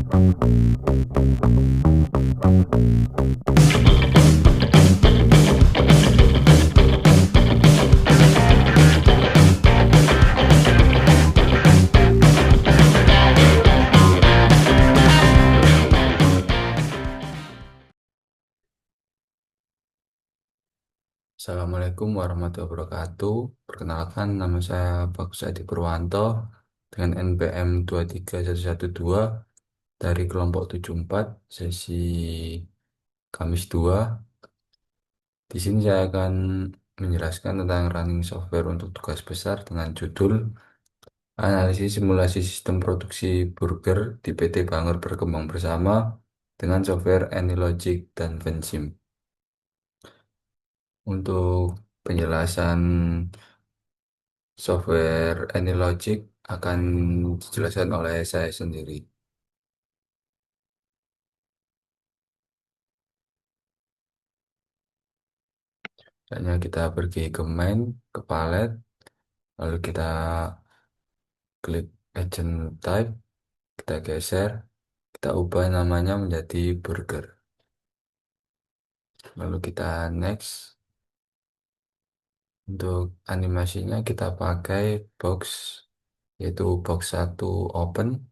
Assalamualaikum warahmatullahi wabarakatuh. Perkenalkan, nama saya Bagus Adi Purwanto dengan NPM 23112 dari kelompok 74 sesi Kamis 2. Di sini saya akan menjelaskan tentang running software untuk tugas besar dengan judul Analisis Simulasi Sistem Produksi Burger di PT Banger Berkembang Bersama dengan software AnyLogic dan Vensim. Untuk penjelasan software AnyLogic akan dijelaskan oleh saya sendiri. Misalnya kita pergi ke main, ke palette, lalu kita klik agent type, kita geser, kita ubah namanya menjadi burger. Lalu kita next. Untuk animasinya kita pakai box, yaitu box 1 open.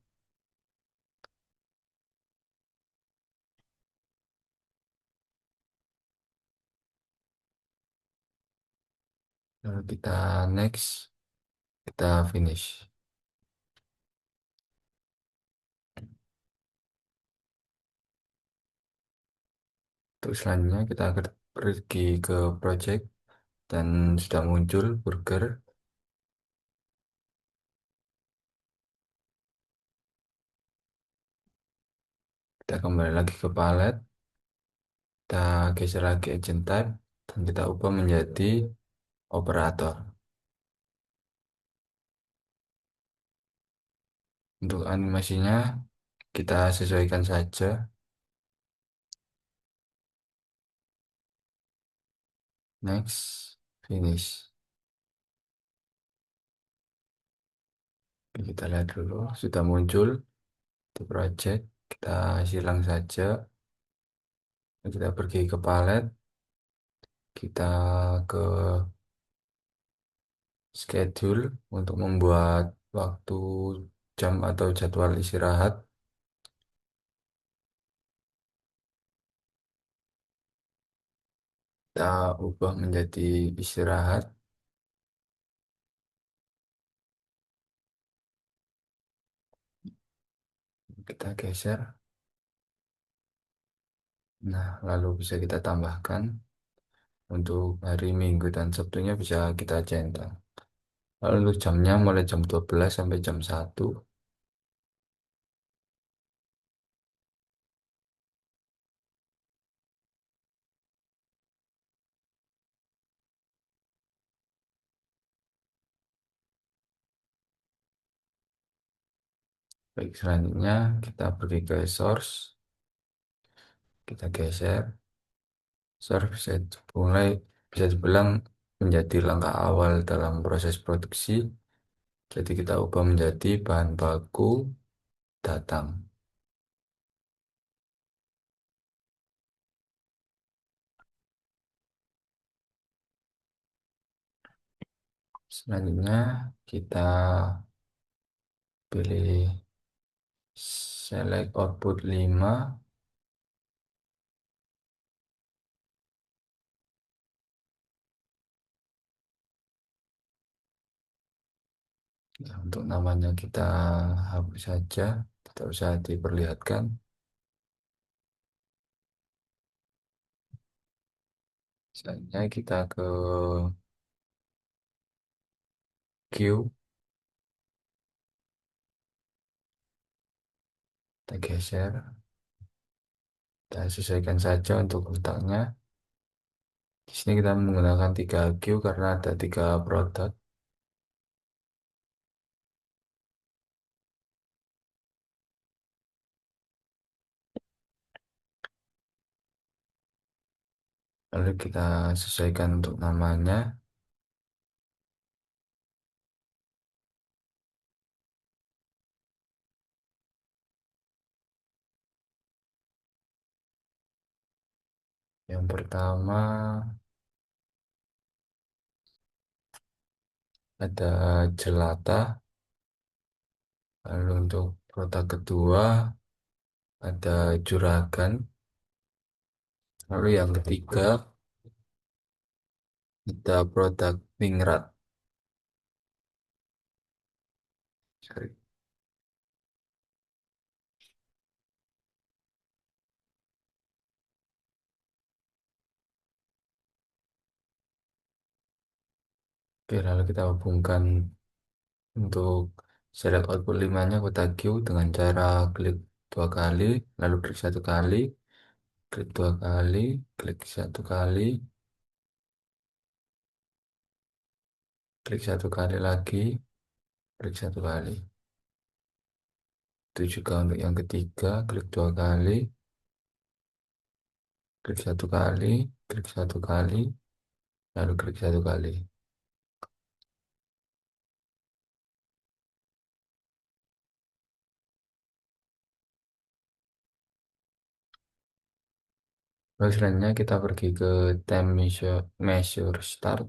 Lalu kita next, kita finish. Untuk selanjutnya kita pergi ke project dan sudah muncul burger. Kita kembali lagi ke palette, kita geser lagi agent type dan kita ubah menjadi operator. Untuk animasinya kita sesuaikan saja. Next, finish. Oke, kita lihat dulu sudah muncul di project. Kita silang saja. Kita pergi ke palette, kita ke schedule untuk membuat waktu jam atau jadwal istirahat. Kita ubah menjadi istirahat. Kita geser. Nah, lalu bisa kita tambahkan untuk hari Minggu dan Sabtunya bisa kita centang. Lalu jamnya mulai jam 12 sampai jam 1. Baik, selanjutnya kita pergi ke source. Kita geser. Source bisa dibilang menjadi langkah awal dalam proses produksi. Jadi kita ubah menjadi bahan baku datang. Selanjutnya kita pilih select output 5. Nah, untuk namanya kita hapus saja, tidak usah diperlihatkan. Selanjutnya kita ke queue, kita geser, kita sesuaikan saja untuk letaknya. Di sini kita menggunakan 3 queue karena ada 3 produk. Lalu kita sesuaikan untuk namanya. Yang pertama ada jelata, lalu untuk produk kedua ada juragan, lalu yang ketiga ada produk ningrat. Sorry. Oke, lalu kita hubungkan untuk serial output 5-nya kotak Q dengan cara klik dua kali, lalu klik satu kali, klik dua kali, klik satu kali, klik satu kali lagi, klik satu kali. Itu juga untuk yang ketiga, klik dua kali, klik satu kali, klik satu kali, lalu klik satu kali. Lalu selanjutnya kita pergi ke time measure start.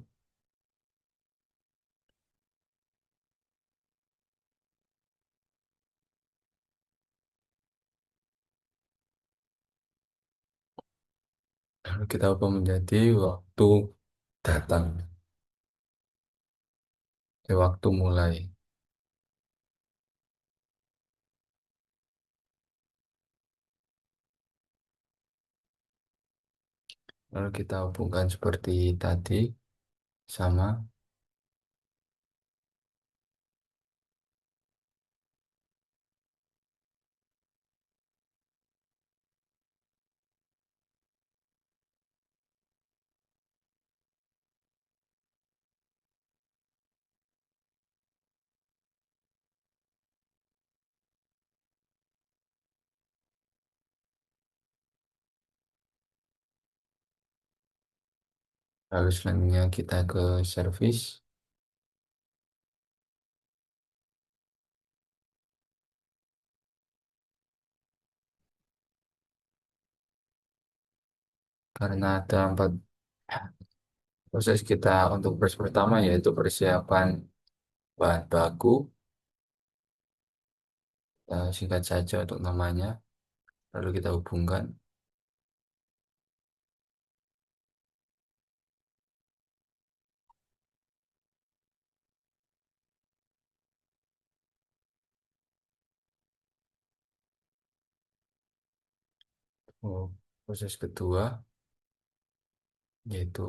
Lalu kita ubah menjadi waktu datang, waktu mulai. Lalu kita hubungkan seperti tadi, sama. Lalu selanjutnya kita ke service. Karena ada 4 proses kita untuk proses pertama yaitu persiapan bahan baku. Singkat saja untuk namanya. Lalu kita hubungkan. Oh, proses kedua yaitu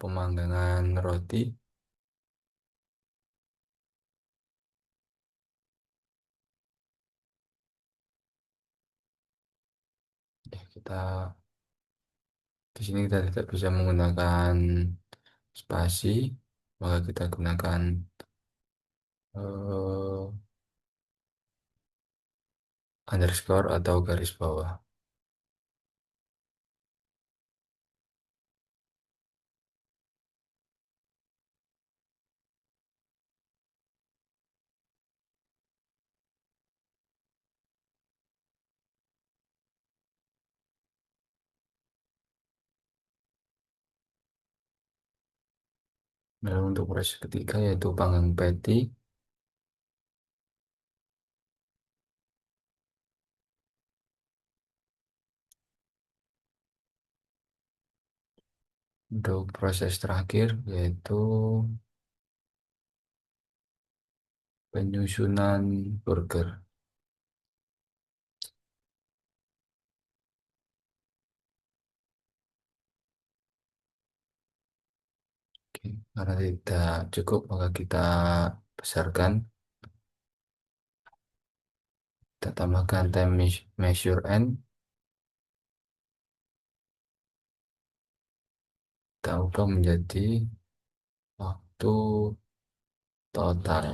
pemanggangan roti. Kita di sini kita tidak bisa menggunakan spasi, maka kita gunakan eh, underscore atau garis bawah. Lalu untuk proses ketiga yaitu panggang patty. Untuk proses terakhir yaitu penyusunan burger. Oke, karena tidak cukup maka kita besarkan. Kita tambahkan time measure n. Kita ubah menjadi waktu total.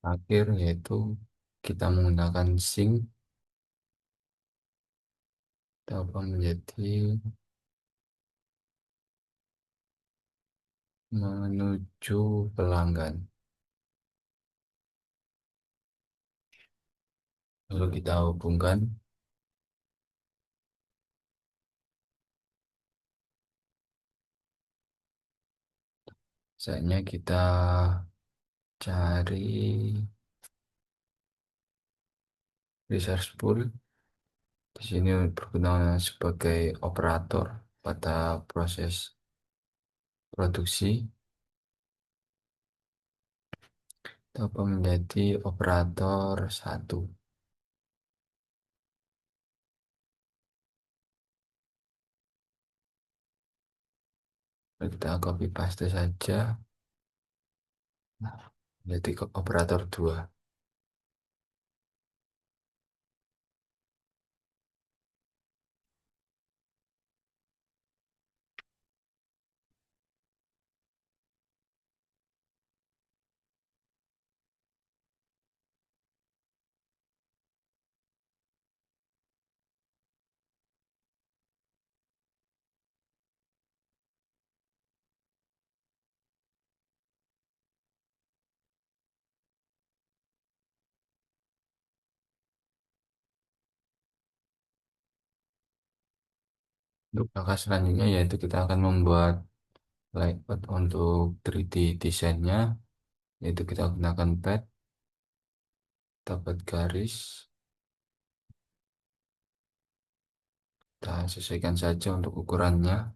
Akhir yaitu kita menggunakan sink atau menjadi menuju pelanggan. Lalu kita hubungkan, saatnya kita cari resource pool. Di sini berguna sebagai operator pada proses produksi atau menjadi operator satu. Kita copy paste saja. Nah, jadi operator 2. Untuk langkah selanjutnya yaitu kita akan membuat layout untuk 3D desainnya, yaitu kita gunakan pad, dapat garis, kita sesuaikan saja untuk ukurannya.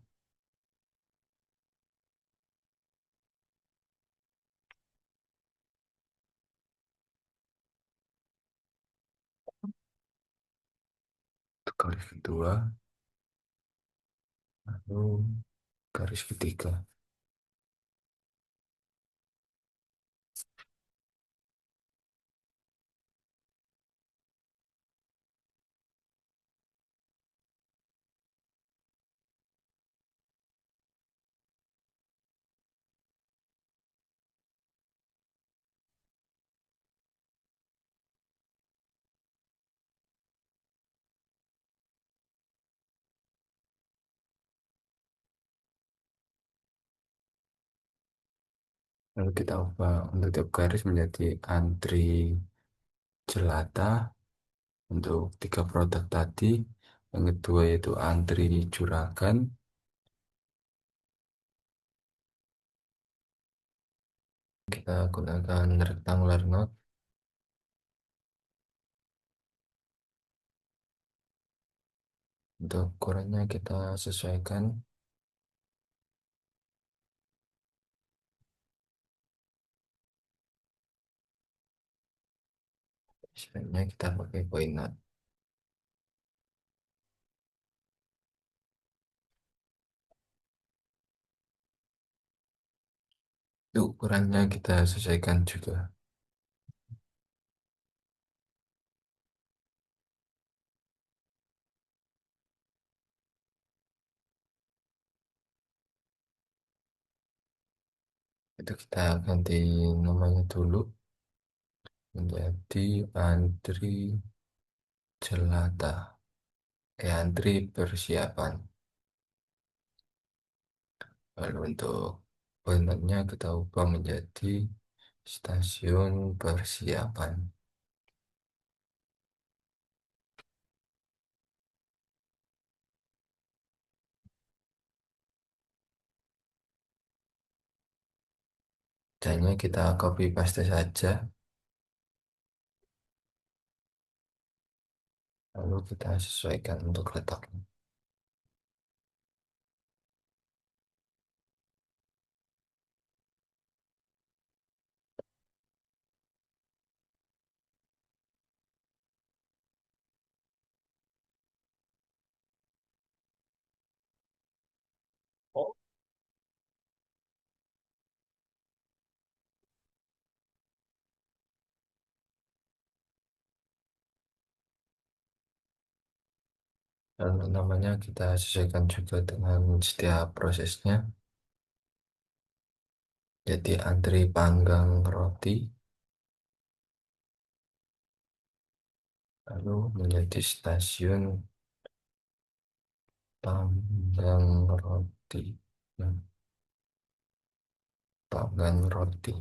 Untuk garis kedua, lalu garis ketiga. Lalu kita ubah untuk tiap garis menjadi antri jelata untuk 3 produk tadi. Yang kedua yaitu antri juragan. Kita gunakan rectangular node. Untuk ukurannya kita sesuaikan. Sebenarnya kita pakai point node. Untuk ukurannya kita sesuaikan juga. Itu kita ganti namanya dulu menjadi antri jelata, antri persiapan. Lalu untuk pointernya kita ubah menjadi stasiun persiapan. Hanya kita copy paste saja, lalu kita sesuaikan untuk letaknya. Lalu namanya kita sesuaikan juga dengan setiap prosesnya. Jadi antri panggang roti. lalu menjadi stasiun panggang roti. Nah, panggang roti.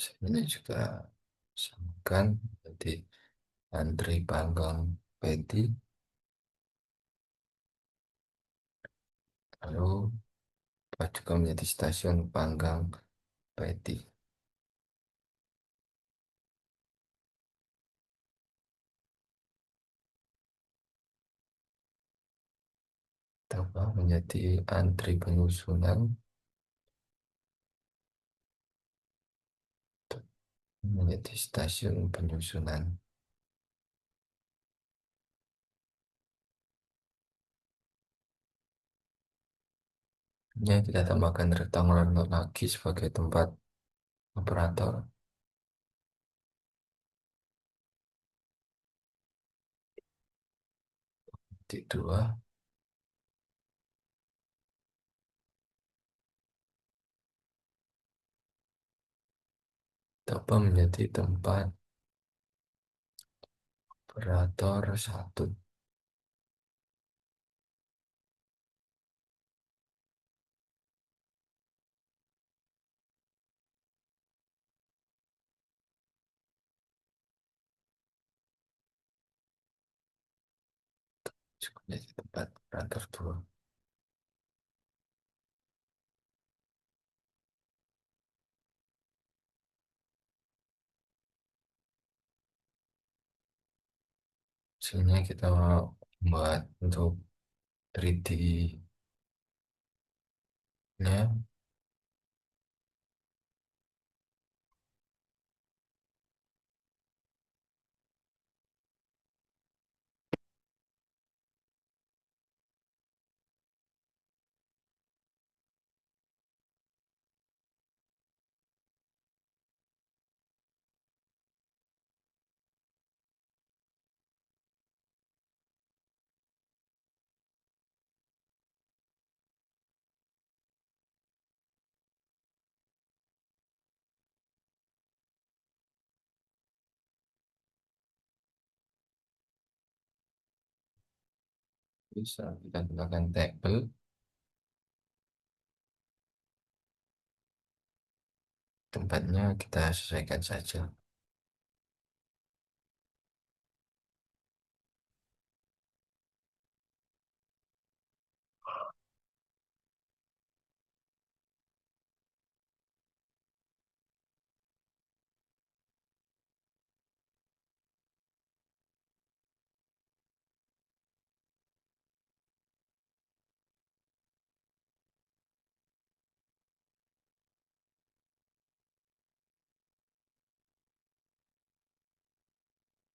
Sebenarnya juga samakan jadi antri panggang Peti, lalu juga menjadi stasiun panggang Peti. Tambah menjadi antri penyusunan menjadi stasiun penyusunan. Ya, kita tambahkan rectangular node lagi sebagai tempat operator. Titik dua, tambah menjadi tempat operator satu. Juga menjadi tempat operator dua. Hasilnya kita buat untuk 3D-nya. Bisa kita gunakan tabel, tempatnya kita sesuaikan saja.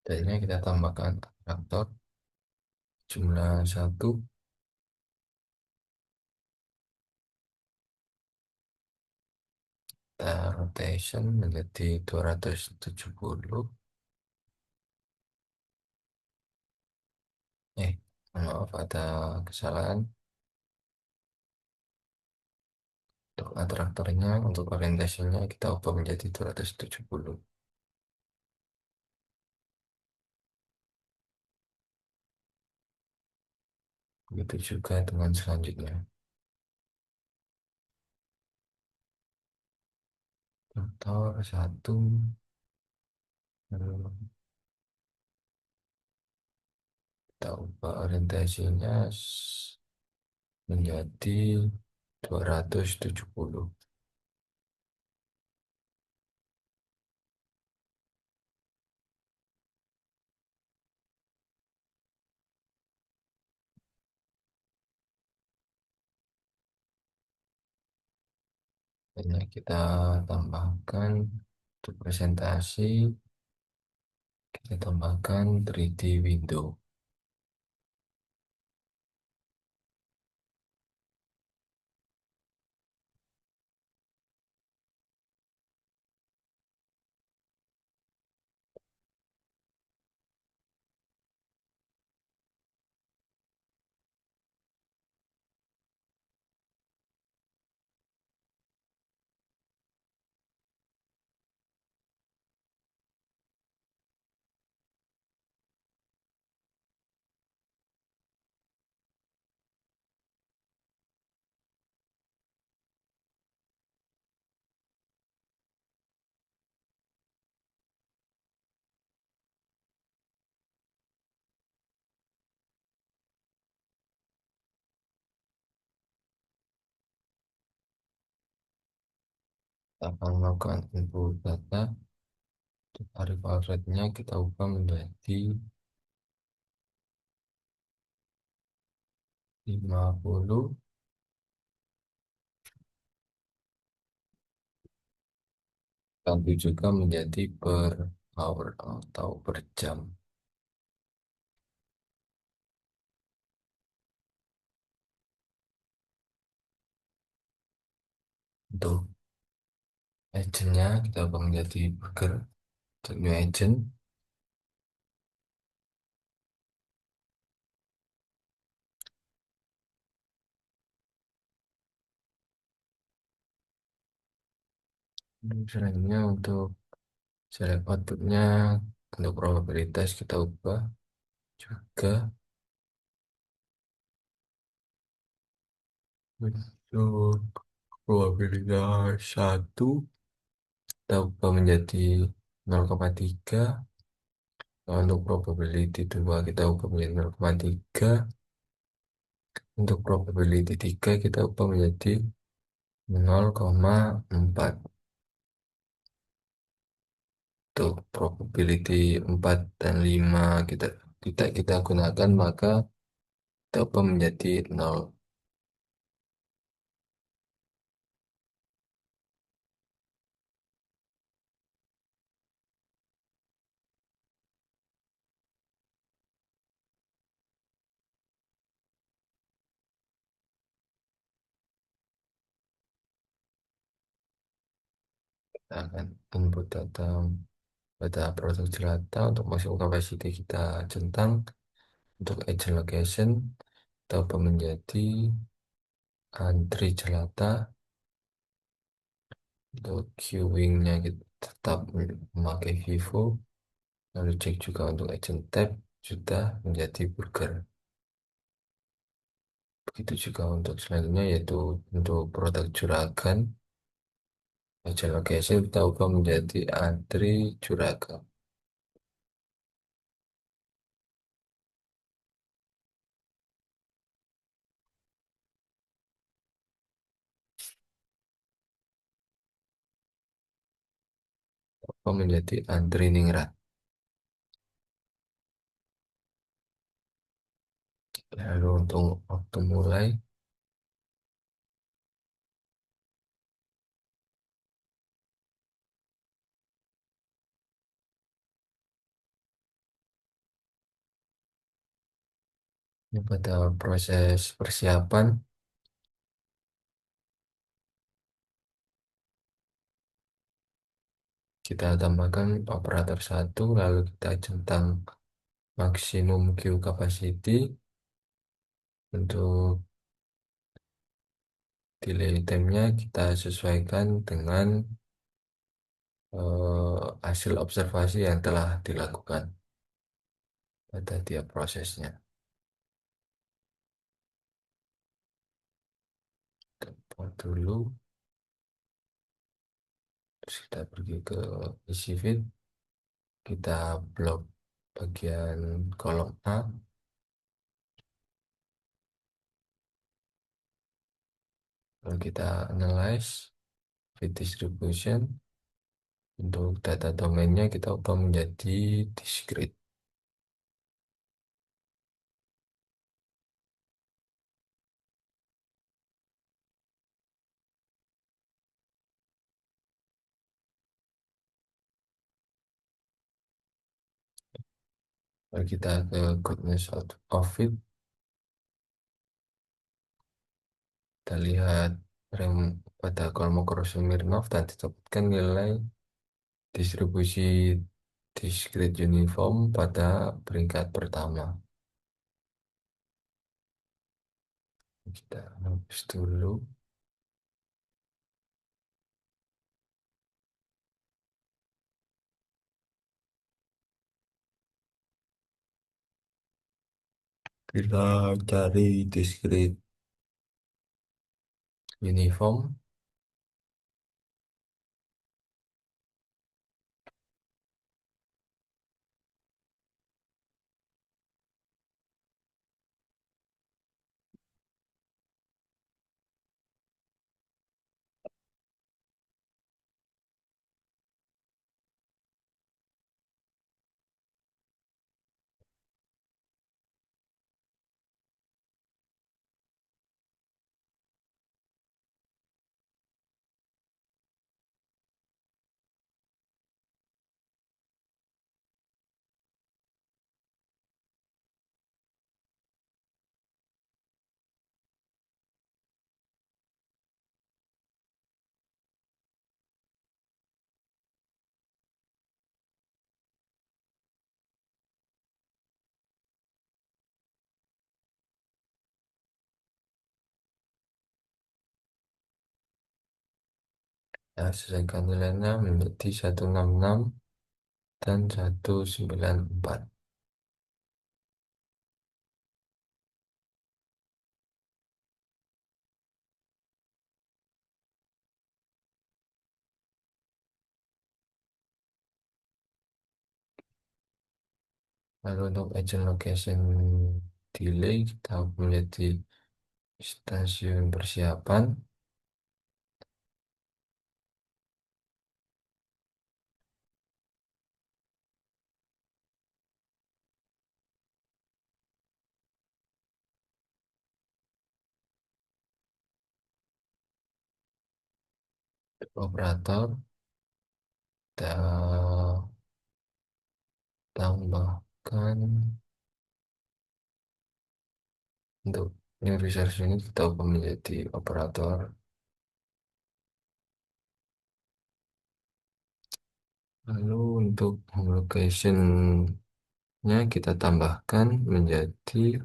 Tadinya kita tambahkan traktor jumlah satu, kita rotation menjadi 270. Maaf, ada kesalahan. Untuk traktornya, untuk orientasinya kita ubah menjadi 270. Begitu juga dengan selanjutnya. Traktor satu, lalu kita ubah orientasinya menjadi 270. Dan kita tambahkan untuk presentasi, kita tambahkan 3D window. Kita akan melakukan input data. Untuk tarif outletnya kita ubah menjadi 50, lalu juga menjadi per hour atau per jam. Untuk agentnya kita ubah menjadi burger. Untuk new agent, selanjutnya untuk select outputnya, untuk probabilitas kita ubah juga untuk probabilitas 1 kita ubah menjadi 0,3. Untuk probability 2 kita ubah menjadi 0,3. Untuk probability 3 kita ubah menjadi 0,4. Untuk probability 4 dan 5 kita gunakan, maka kita ubah menjadi 0. Kita akan input data pada produk jelata. Untuk maksimum capacity kita centang. Untuk agent location kita ubah menjadi antri jelata. Untuk queuing-nya kita tetap memakai Vivo. Lalu cek juga untuk agent tab sudah menjadi burger. Begitu juga untuk selanjutnya, yaitu untuk produk juragan. Agent location kita ubah menjadi antri juragan. Ubah menjadi antri ningrat. Lalu untuk waktu mulai ini pada proses persiapan kita tambahkan operator 1, lalu kita centang maksimum queue capacity. Untuk delay time-nya kita sesuaikan dengan hasil observasi yang telah dilakukan pada tiap prosesnya. Kita buat dulu, terus kita pergi ke isi feed, kita blok bagian kolom A, lalu kita analyze feed distribution. Untuk data domainnya kita ubah menjadi discrete. Lalu kita ke goodness of it, kita lihat rem pada kolom Smirnov dan disebutkan nilai distribusi discrete uniform pada peringkat pertama. Kita hapus dulu. Kita cari discrete uniform. Ya, selesaikan nilainya menjadi 166 dan 194. Lalu untuk agent location delay, kita menjadi stasiun persiapan. Operator, kita tambahkan untuk new resource ini kita ubah menjadi operator. Lalu untuk home location-nya kita tambahkan menjadi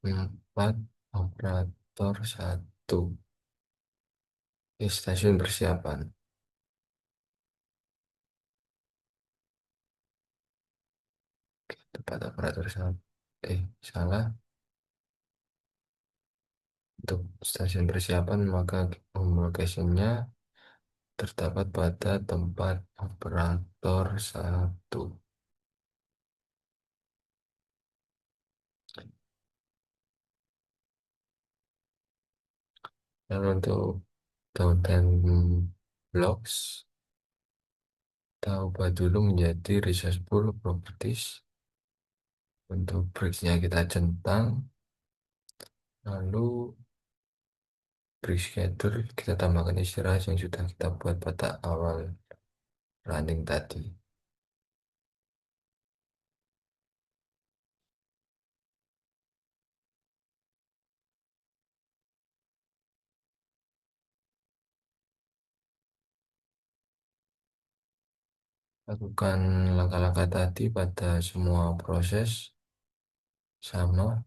4 operator 1 di stasiun persiapan. Tempat operator 1. Salah. Untuk stasiun persiapan maka home location-nya terdapat pada tempat operator 1. Lalu untuk downtime blocks, kita ubah dulu menjadi resource pool properties. Untuk bridge-nya kita centang, lalu bridge schedule kita tambahkan istirahat yang sudah kita buat pada awal running tadi. Lakukan langkah-langkah tadi pada semua proses sama.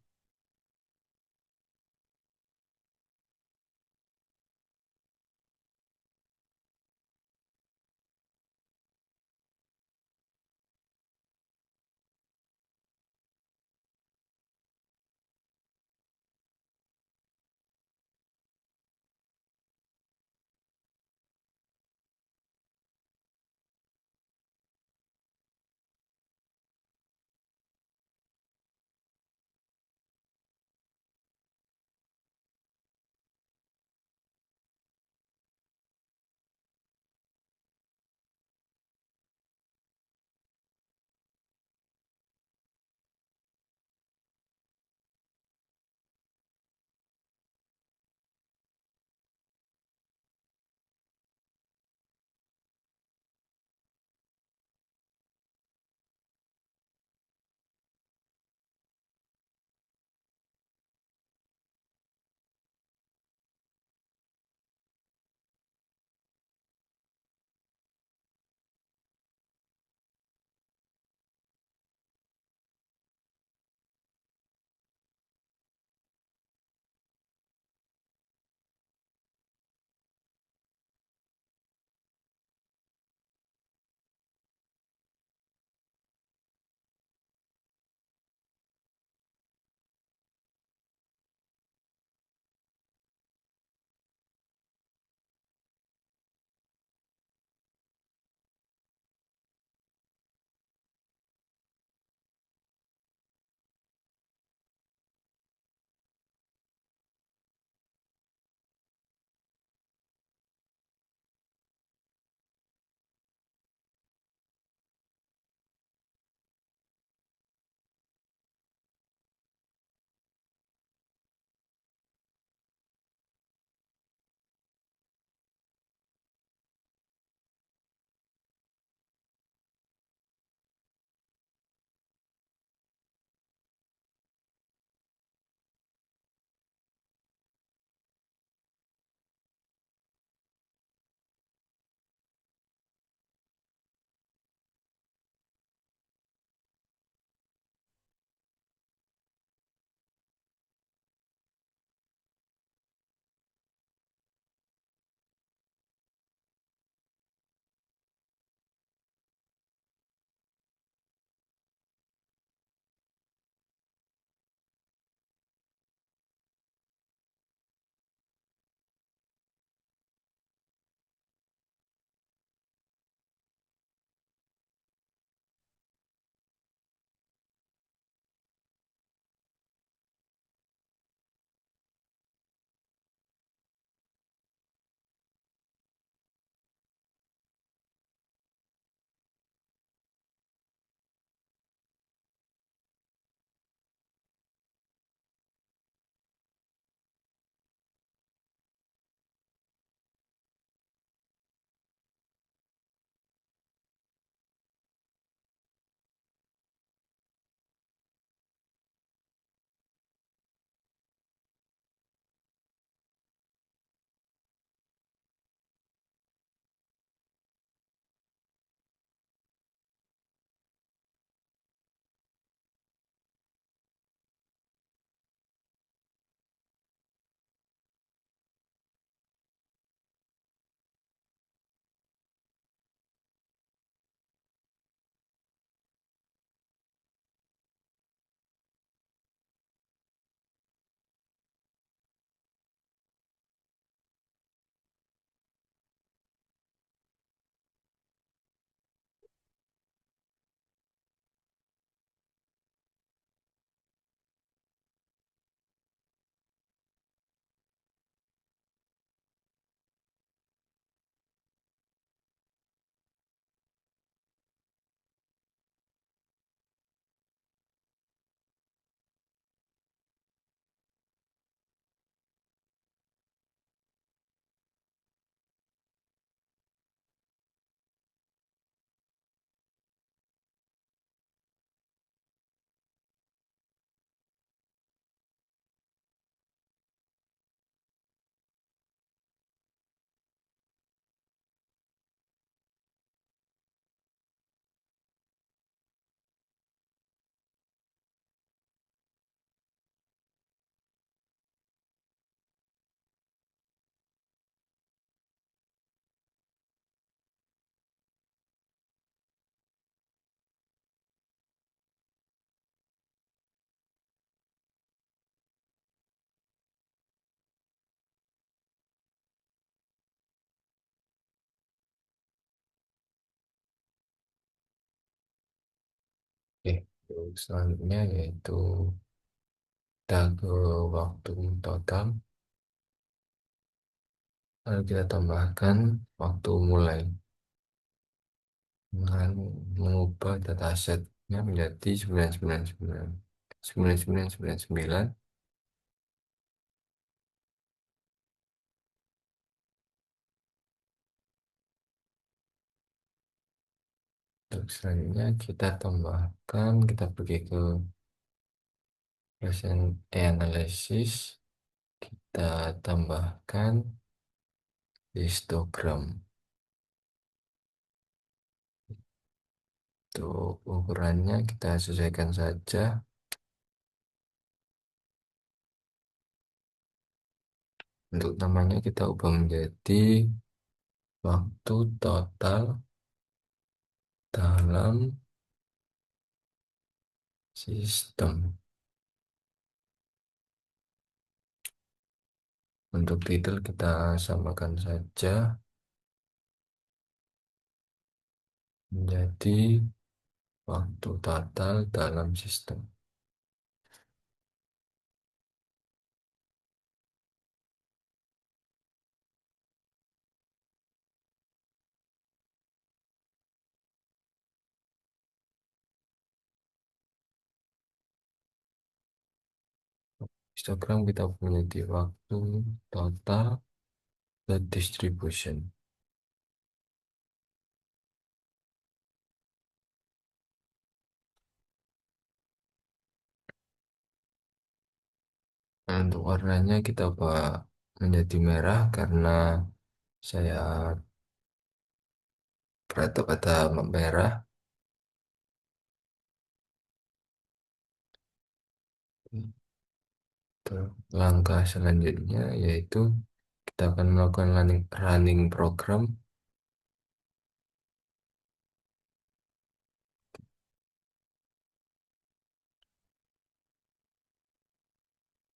Selanjutnya yaitu kita ke waktu total, lalu kita tambahkan waktu mulai dengan mengubah datasetnya menjadi 999 9999. Untuk selanjutnya kita tambahkan, kita pergi ke present analysis, kita tambahkan histogram. Untuk ukurannya kita sesuaikan saja. Untuk namanya kita ubah menjadi waktu total dalam sistem. Untuk titel kita samakan saja menjadi waktu total dalam sistem. Histogram kita punya di waktu total dan distribution. Nah, untuk warnanya kita ubah menjadi merah karena saya berada pada merah. Langkah selanjutnya yaitu kita akan melakukan running program.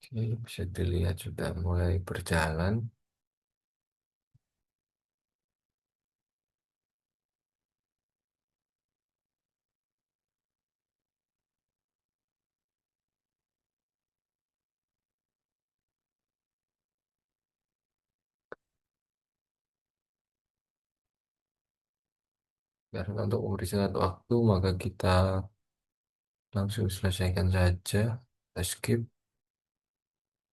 Oke, bisa dilihat sudah mulai berjalan. Karena untuk memberi waktu, maka kita langsung selesaikan saja. Kita skip.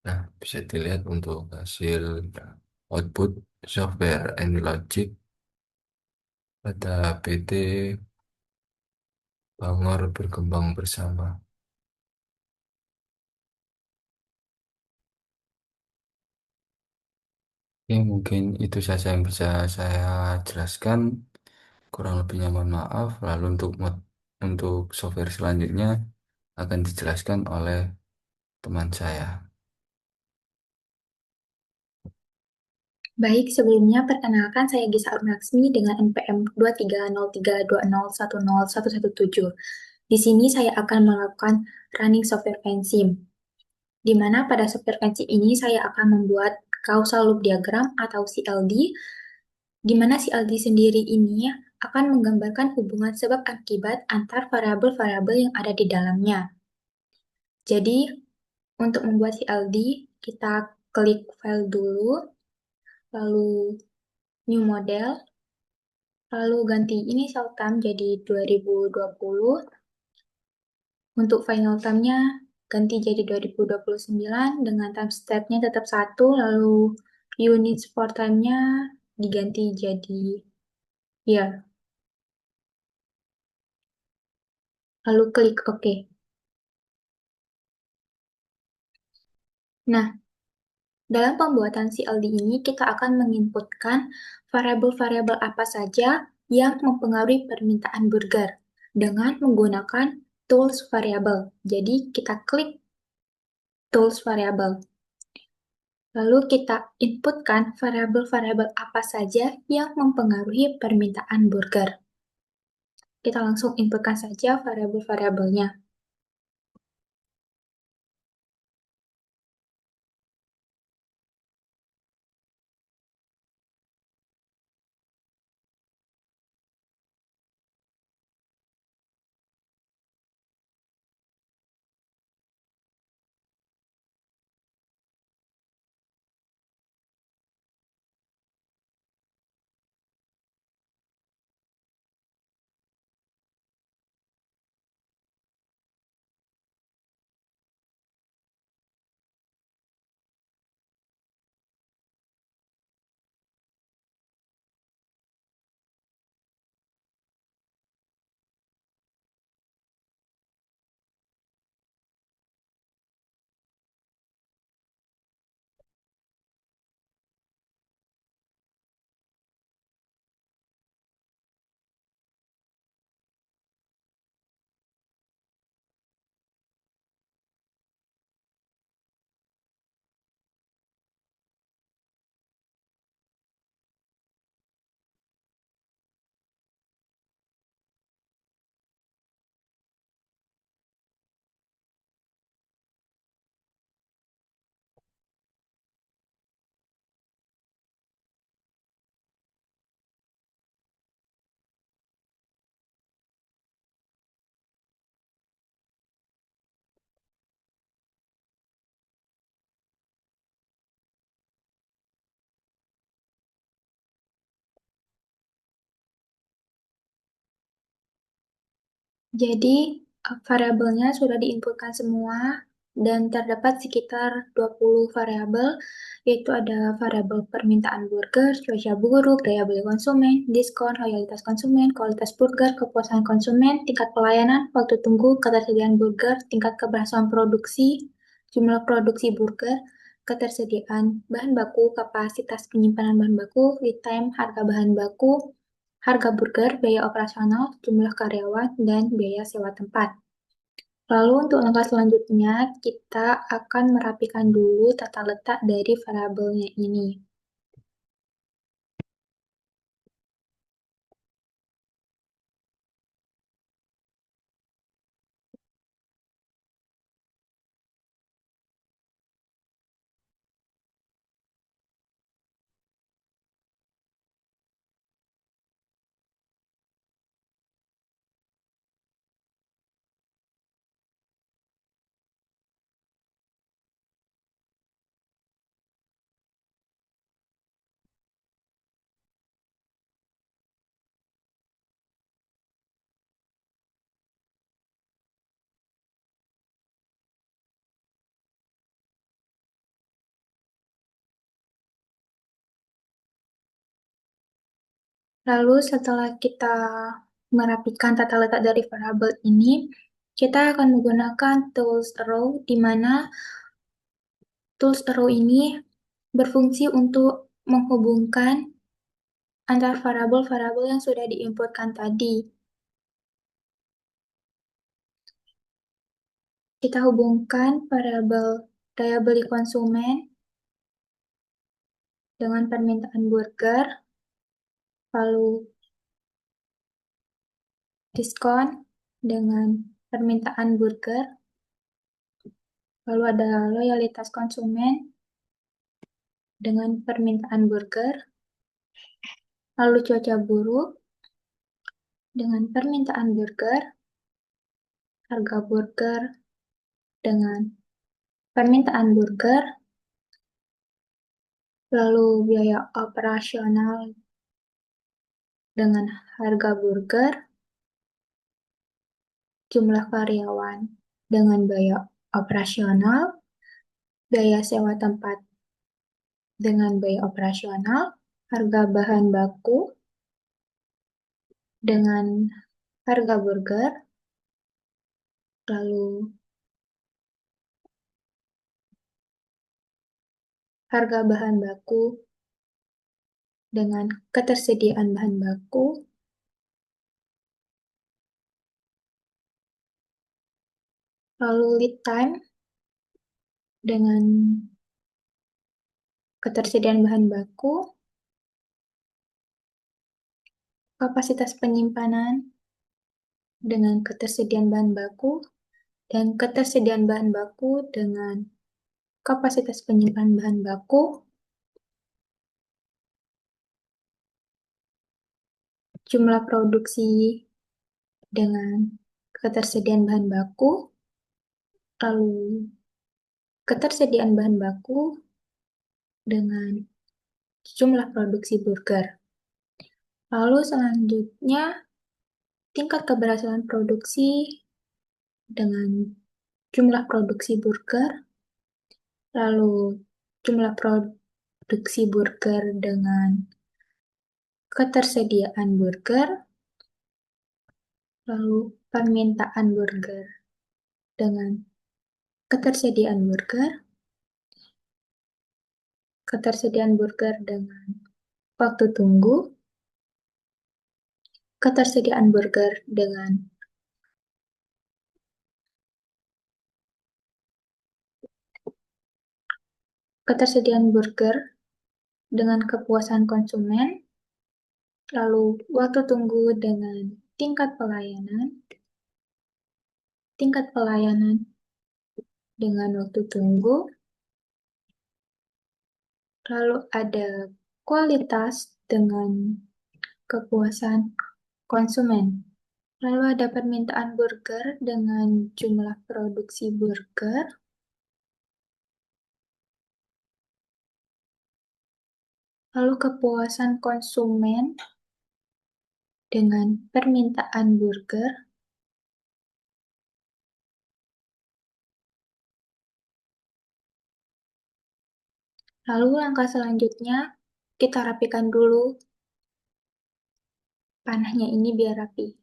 Nah, bisa dilihat untuk hasil output software and logic pada PT Bangor berkembang bersama. Oke, mungkin itu saja yang bisa saya jelaskan. Kurang lebihnya mohon maaf. Lalu untuk software selanjutnya akan dijelaskan oleh teman saya. Baik, sebelumnya perkenalkan saya Gisa Arunlaksmi dengan NPM 23032010117. Di sini saya akan melakukan running software Pensim, di mana pada software Pensim ini saya akan membuat causal loop diagram atau CLD, di mana CLD sendiri ini akan menggambarkan hubungan sebab akibat antar variabel-variabel yang ada di dalamnya. Jadi, untuk membuat CLD, kita klik file dulu, lalu new model, lalu ganti initial time jadi 2020. Untuk final time-nya ganti jadi 2029 dengan time step-nya tetap 1, lalu units for time-nya diganti jadi ya. Lalu klik OK. Nah, dalam pembuatan CLD ini kita akan menginputkan variabel-variabel apa saja yang mempengaruhi permintaan burger dengan menggunakan tools variable. Jadi kita klik tools variable. Lalu kita inputkan variabel-variabel apa saja yang mempengaruhi permintaan burger. Kita langsung inputkan saja variabel-variabelnya. Jadi, variabelnya sudah diinputkan semua dan terdapat sekitar 20 variabel, yaitu ada variabel permintaan burger, cuaca buruk, daya beli konsumen, diskon, loyalitas konsumen, kualitas burger, kepuasan konsumen, tingkat pelayanan, waktu tunggu, ketersediaan burger, tingkat keberhasilan produksi, jumlah produksi burger, ketersediaan bahan baku, kapasitas penyimpanan bahan baku, lead time, harga bahan baku, harga burger, biaya operasional, jumlah karyawan, dan biaya sewa tempat. Lalu untuk langkah selanjutnya, kita akan merapikan dulu tata letak dari variabelnya ini. Lalu setelah kita merapikan tata letak dari variabel ini, kita akan menggunakan tools arrow, di mana tools arrow ini berfungsi untuk menghubungkan antar variabel-variabel yang sudah diinputkan tadi. Kita hubungkan variabel daya beli konsumen dengan permintaan burger, lalu diskon dengan permintaan burger, lalu ada loyalitas konsumen dengan permintaan burger, lalu cuaca buruk dengan permintaan burger, harga burger dengan permintaan burger, lalu biaya operasional dengan harga burger, jumlah karyawan dengan biaya operasional, biaya sewa tempat dengan biaya operasional, harga bahan baku dengan harga burger, lalu harga bahan baku dengan ketersediaan bahan baku, lalu lead time dengan ketersediaan bahan baku, kapasitas penyimpanan dengan ketersediaan bahan baku, dan ketersediaan bahan baku dengan kapasitas penyimpanan bahan baku, jumlah produksi dengan ketersediaan bahan baku, lalu ketersediaan bahan baku dengan jumlah produksi burger. Lalu selanjutnya tingkat keberhasilan produksi dengan jumlah produksi burger, lalu jumlah produksi burger dengan ketersediaan burger, lalu permintaan burger dengan ketersediaan burger, ketersediaan burger dengan waktu tunggu, ketersediaan burger dengan ketersediaan burger dengan kepuasan konsumen, lalu waktu tunggu dengan tingkat pelayanan dengan waktu tunggu, lalu ada kualitas dengan kepuasan konsumen. Lalu ada permintaan burger dengan jumlah produksi burger, lalu kepuasan konsumen dengan permintaan burger, Lalu langkah selanjutnya, kita rapikan dulu panahnya ini biar rapi.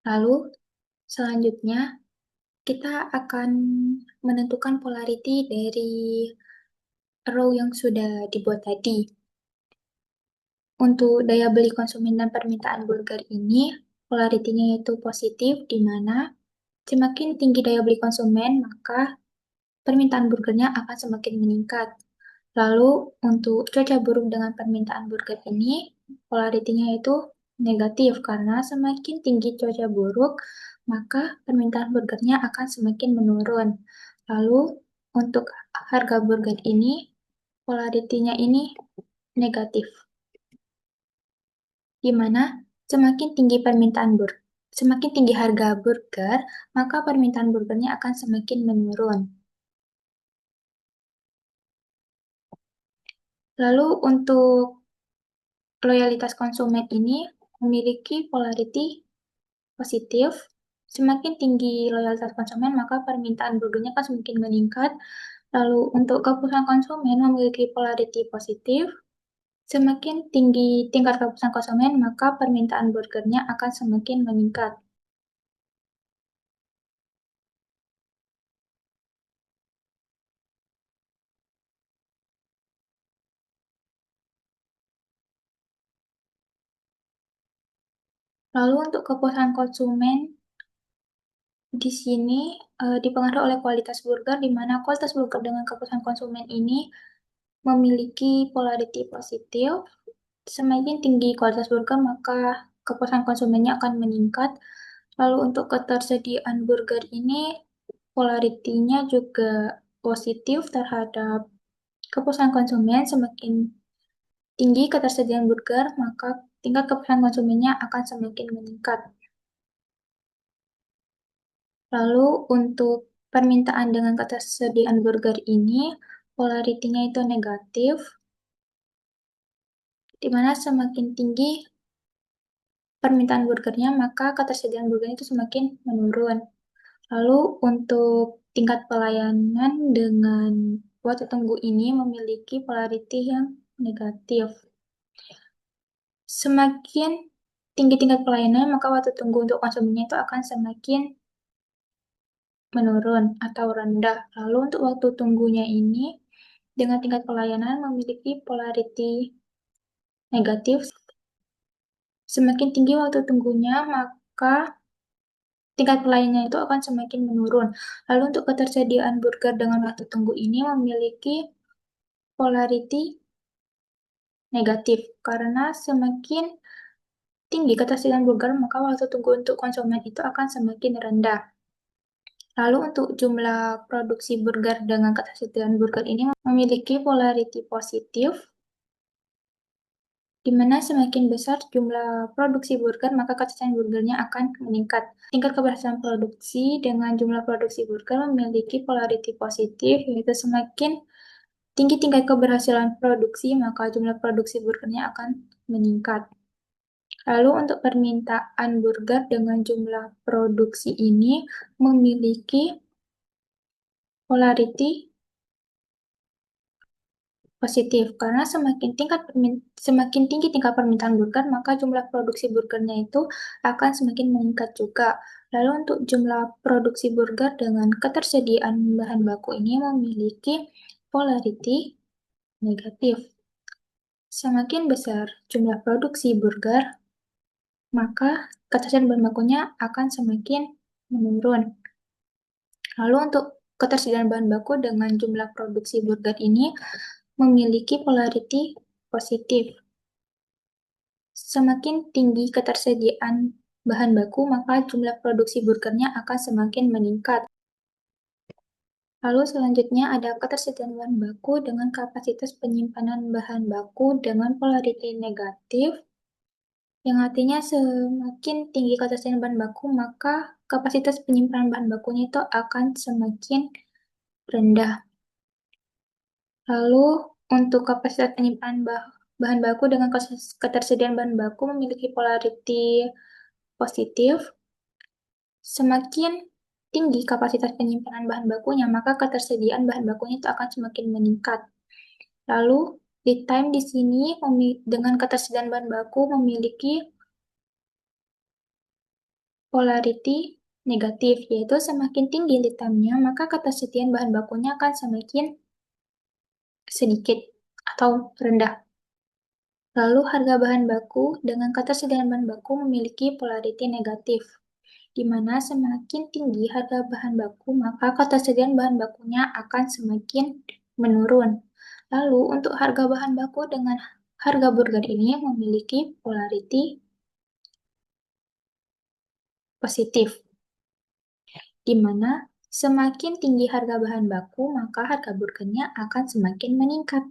Lalu, selanjutnya, kita akan menentukan polarity dari row yang sudah dibuat tadi. Untuk daya beli konsumen dan permintaan burger ini, polaritinya yaitu positif, di mana semakin tinggi daya beli konsumen, maka permintaan burgernya akan semakin meningkat. Lalu, untuk cuaca buruk dengan permintaan burger ini, polaritinya itu negatif, karena semakin tinggi cuaca buruk, maka permintaan burgernya akan semakin menurun. Lalu, untuk harga burger ini, polaritinya ini negatif, di mana semakin tinggi harga burger, maka permintaan burgernya akan semakin menurun. Lalu untuk loyalitas konsumen ini memiliki polarity positif. Semakin tinggi loyalitas konsumen, maka permintaan burgernya akan semakin meningkat. Lalu untuk kepuasan konsumen memiliki polarity positif. Semakin tinggi tingkat kepuasan konsumen, maka permintaan burgernya akan semakin meningkat. Lalu untuk kepuasan konsumen di sini dipengaruhi oleh kualitas burger, di mana kualitas burger dengan kepuasan konsumen ini memiliki polarity positif. Semakin tinggi kualitas burger, maka kepuasan konsumennya akan meningkat. Lalu untuk ketersediaan burger ini, polaritinya juga positif terhadap kepuasan konsumen. Semakin tinggi ketersediaan burger, maka tingkat kepuasan konsumennya akan semakin meningkat. Lalu untuk permintaan dengan ketersediaan burger ini, polaritinya itu negatif, di mana semakin tinggi permintaan burgernya, maka ketersediaan burgernya itu semakin menurun. Lalu untuk tingkat pelayanan dengan waktu tunggu ini memiliki polarity yang negatif. Semakin tinggi tingkat pelayanan, maka waktu tunggu untuk konsumennya itu akan semakin menurun atau rendah. Lalu untuk waktu tunggunya ini dengan tingkat pelayanan memiliki polarity negatif. Semakin tinggi waktu tunggunya, maka tingkat pelayanannya itu akan semakin menurun. Lalu untuk ketersediaan burger dengan waktu tunggu ini memiliki polarity negatif, karena semakin tinggi ketersediaan burger, maka waktu tunggu untuk konsumen itu akan semakin rendah. Lalu untuk jumlah produksi burger dengan ketersediaan burger ini memiliki polarity positif, di mana semakin besar jumlah produksi burger, maka ketersediaan burgernya akan meningkat. Tingkat keberhasilan produksi dengan jumlah produksi burger memiliki polarity positif, yaitu semakin tinggi tingkat keberhasilan produksi, maka jumlah produksi burgernya akan meningkat. Lalu untuk permintaan burger dengan jumlah produksi ini memiliki polarity positif, karena semakin tinggi tingkat permintaan burger, maka jumlah produksi burgernya itu akan semakin meningkat juga. Lalu untuk jumlah produksi burger dengan ketersediaan bahan baku ini memiliki polarity negatif. Semakin besar jumlah produksi burger, maka ketersediaan bahan bakunya akan semakin menurun. Lalu untuk ketersediaan bahan baku dengan jumlah produksi burger ini memiliki polarity positif. Semakin tinggi ketersediaan bahan baku, maka jumlah produksi burgernya akan semakin meningkat. Lalu selanjutnya ada ketersediaan bahan baku dengan kapasitas penyimpanan bahan baku dengan polarity negatif, yang artinya semakin tinggi ketersediaan bahan baku, maka kapasitas penyimpanan bahan bakunya itu akan semakin rendah. Lalu untuk kapasitas penyimpanan bahan baku dengan ketersediaan bahan baku memiliki polarity positif. Semakin tinggi kapasitas penyimpanan bahan bakunya, maka ketersediaan bahan bakunya itu akan semakin meningkat. Lalu lead time di sini dengan ketersediaan bahan baku memiliki polarity negatif, yaitu semakin tinggi lead time-nya, maka ketersediaan bahan bakunya akan semakin sedikit atau rendah. Lalu harga bahan baku dengan ketersediaan bahan baku memiliki polarity negatif, di mana semakin tinggi harga bahan baku, maka ketersediaan bahan bakunya akan semakin menurun. Lalu untuk harga bahan baku dengan harga burger ini memiliki polarity positif, di mana semakin tinggi harga bahan baku, maka harga burgernya akan semakin meningkat.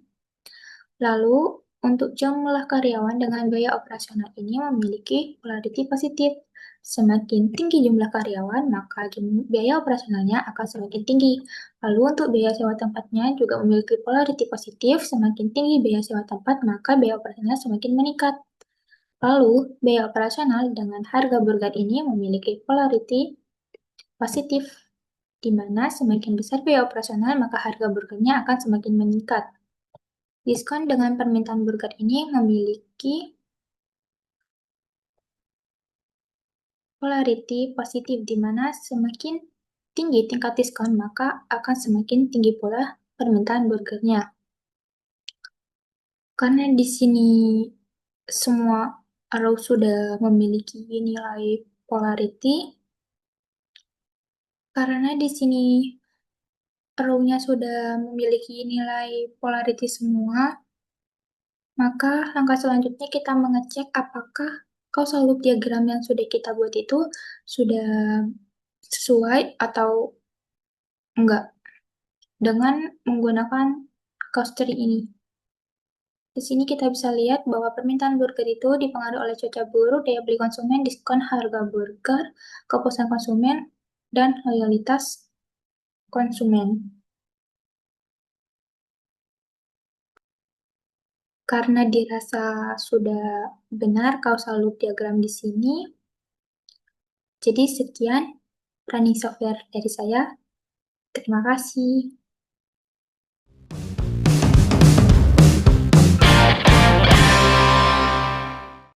Lalu, untuk jumlah karyawan dengan biaya operasional ini memiliki polarity positif. Semakin tinggi jumlah karyawan, maka biaya operasionalnya akan semakin tinggi. Lalu, untuk biaya sewa tempatnya juga memiliki polarity positif. Semakin tinggi biaya sewa tempat, maka biaya operasionalnya semakin meningkat. Lalu, biaya operasional dengan harga burger ini memiliki polarity positif, di mana semakin besar biaya operasional, maka harga burgernya akan semakin meningkat. Diskon dengan permintaan burger ini memiliki polarity positif, di mana semakin tinggi tingkat diskon, maka akan semakin tinggi pula permintaan burgernya. Karena di sini semua arrow sudah memiliki nilai polarity, karena di sini arrow-nya sudah memiliki nilai polarity semua, maka langkah selanjutnya kita mengecek apakah causal loop diagram yang sudah kita buat itu sudah sesuai atau enggak dengan menggunakan causery ini. Di sini kita bisa lihat bahwa permintaan burger itu dipengaruhi oleh cuaca buruk, daya beli konsumen, diskon harga burger, kepuasan konsumen, dan loyalitas konsumen. Karena dirasa sudah benar causal loop diagram di sini, jadi sekian running software dari saya. Terima kasih.